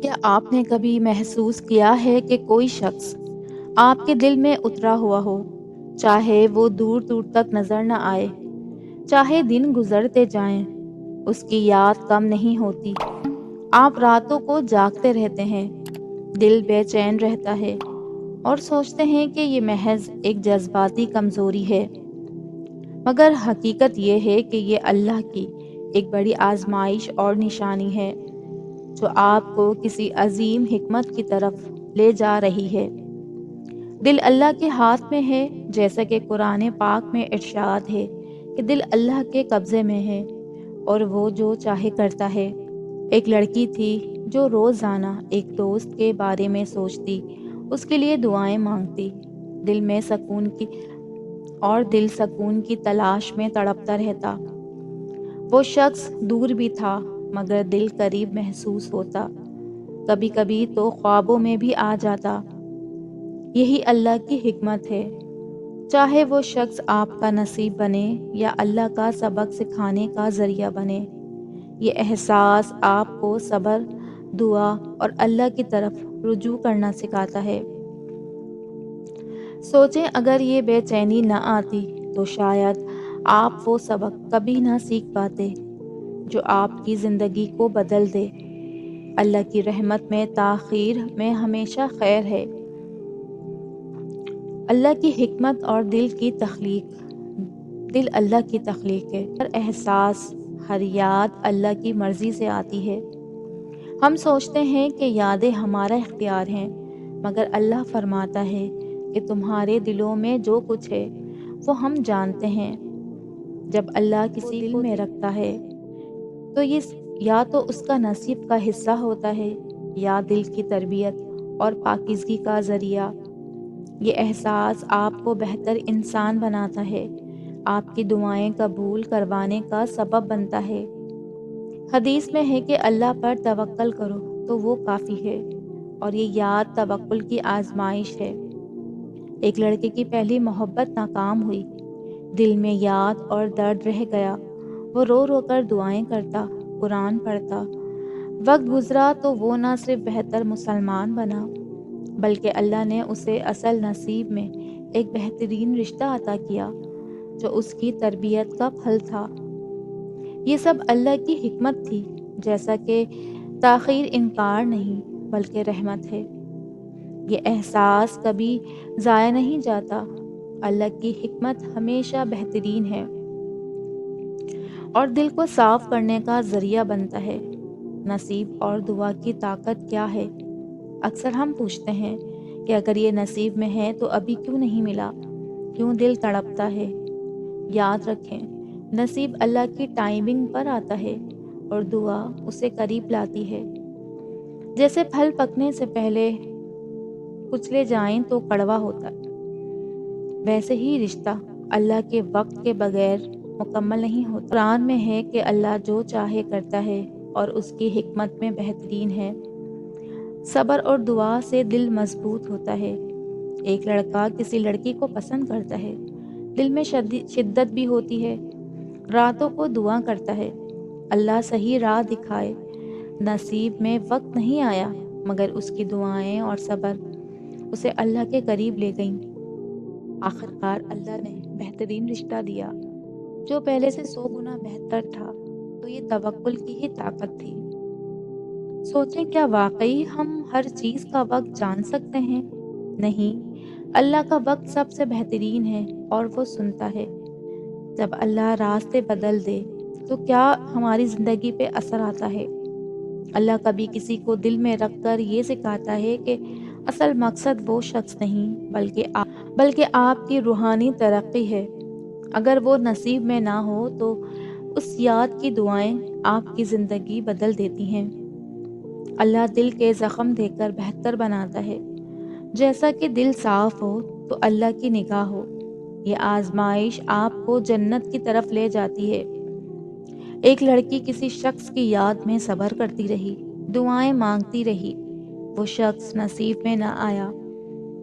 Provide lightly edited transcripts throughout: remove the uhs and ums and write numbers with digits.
کیا آپ نے کبھی محسوس کیا ہے کہ کوئی شخص آپ کے دل میں اترا ہوا ہو، چاہے وہ دور دور تک نظر نہ آئے، چاہے دن گزرتے جائیں، اس کی یاد کم نہیں ہوتی؟ آپ راتوں کو جاگتے رہتے ہیں، دل بے چین رہتا ہے اور سوچتے ہیں کہ یہ محض ایک جذباتی کمزوری ہے، مگر حقیقت یہ ہے کہ یہ اللہ کی ایک بڑی آزمائش اور نشانی ہے جو آپ کو کسی عظیم حکمت کی طرف لے جا رہی ہے۔ دل اللہ کے ہاتھ میں ہے، جیسا کہ قرآن پاک میں ارشاد ہے کہ دل اللہ کے قبضے میں ہے اور وہ جو چاہے کرتا ہے۔ ایک لڑکی تھی جو روزانہ ایک دوست کے بارے میں سوچتی، اس کے لیے دعائیں مانگتی، دل سکون کی تلاش میں تڑپتا رہتا۔ وہ شخص دور بھی تھا مگر دل قریب محسوس ہوتا، کبھی کبھی تو خوابوں میں بھی آ جاتا۔ یہی اللہ کی حکمت ہے، چاہے وہ شخص آپ کا نصیب بنے یا اللہ کا سبق سکھانے کا ذریعہ بنے۔ یہ احساس آپ کو صبر، دعا اور اللہ کی طرف رجوع کرنا سکھاتا ہے۔ سوچیں اگر یہ بے چینی نہ آتی تو شاید آپ وہ سبق کبھی نہ سیکھ پاتے جو آپ کی زندگی کو بدل دے۔ اللہ کی رحمت میں تاخیر میں ہمیشہ خیر ہے۔ اللہ کی حکمت اور دل اللہ کی تخلیق ہے۔ ہر احساس، ہر یاد اللہ کی مرضی سے آتی ہے۔ ہم سوچتے ہیں کہ یادیں ہمارا اختیار ہیں، مگر اللہ فرماتا ہے کہ تمہارے دلوں میں جو کچھ ہے وہ ہم جانتے ہیں۔ جب اللہ کسی دل میں رکھتا ہے تو یہ یا تو اس کا نصیب کا حصہ ہوتا ہے یا دل کی تربیت اور پاکیزگی کا ذریعہ۔ یہ احساس آپ کو بہتر انسان بناتا ہے، آپ کی دعائیں قبول کروانے کا سبب بنتا ہے۔ حدیث میں ہے کہ اللہ پر توکل کرو تو وہ کافی ہے، اور یہ یاد توکل کی آزمائش ہے۔ ایک لڑکے کی پہلی محبت ناکام ہوئی، دل میں یاد اور درد رہ گیا۔ وہ رو رو کر دعائیں کرتا، قرآن پڑھتا۔ وقت گزرا تو وہ نہ صرف بہتر مسلمان بنا بلکہ اللہ نے اسے اصل نصیب میں ایک بہترین رشتہ عطا کیا جو اس کی تربیت کا پھل تھا۔ یہ سب اللہ کی حکمت تھی، جیسا کہ تاخیر انکار نہیں بلکہ رحمت ہے۔ یہ احساس کبھی ضائع نہیں جاتا۔ اللہ کی حکمت ہمیشہ بہترین ہے اور دل کو صاف کرنے کا ذریعہ بنتا ہے۔ نصیب اور دعا کی طاقت کیا ہے؟ اکثر ہم پوچھتے ہیں کہ اگر یہ نصیب میں ہے تو ابھی کیوں نہیں ملا؟ کیوں دل تڑپتا ہے؟ یاد رکھیں، نصیب اللہ کی ٹائمنگ پر آتا ہے اور دعا اسے قریب لاتی ہے۔ جیسے پھل پکنے سے پہلے کچلے جائیں تو کڑوا ہوتا ہے، ویسے ہی رشتہ اللہ کے وقت کے بغیر مکمل نہیں ہوتا۔ قرآن میں ہے کہ اللہ جو چاہے کرتا ہے اور اس کی حکمت میں بہترین ہے۔ صبر اور دعا سے دل مضبوط ہوتا ہے۔ ایک لڑکا کسی لڑکی کو پسند کرتا ہے، دل میں شدت بھی ہوتی ہے، راتوں کو دعا کرتا ہے اللہ صحیح راہ دکھائے۔ نصیب میں وقت نہیں آیا مگر اس کی دعائیں اور صبر اسے اللہ کے قریب لے گئیں۔ آخرکار اللہ نے بہترین رشتہ دیا جو پہلے سے 100 گنا بہتر تھا۔ تو یہ توکل کی ہی طاقت تھی۔ سوچیں کیا واقعی ہم ہر چیز کا وقت جان سکتے ہیں؟ نہیں، اللہ کا وقت سب سے بہترین ہے اور وہ سنتا ہے۔ جب اللہ راستے بدل دے تو کیا ہماری زندگی پہ اثر آتا ہے؟ اللہ کبھی کسی کو دل میں رکھ کر یہ سکھاتا ہے کہ اصل مقصد وہ شخص نہیں بلکہ آپ کی روحانی ترقی ہے۔ اگر وہ نصیب میں نہ ہو تو اس یاد کی دعائیں آپ کی زندگی بدل دیتی ہیں۔ اللہ دل کے زخم دے کر بہتر بناتا ہے۔ جیسا کہ دل صاف ہو تو اللہ کی نگاہ ہو۔ یہ آزمائش آپ کو جنت کی طرف لے جاتی ہے۔ ایک لڑکی کسی شخص کی یاد میں صبر کرتی رہی، دعائیں مانگتی رہی۔ وہ شخص نصیب میں نہ آیا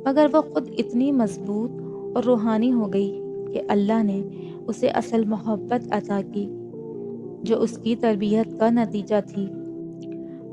مگر وہ خود اتنی مضبوط اور روحانی ہو گئی کہ اللہ نے اسے اصل محبت عطا کی جو اس کی تربیت کا نتیجہ تھی۔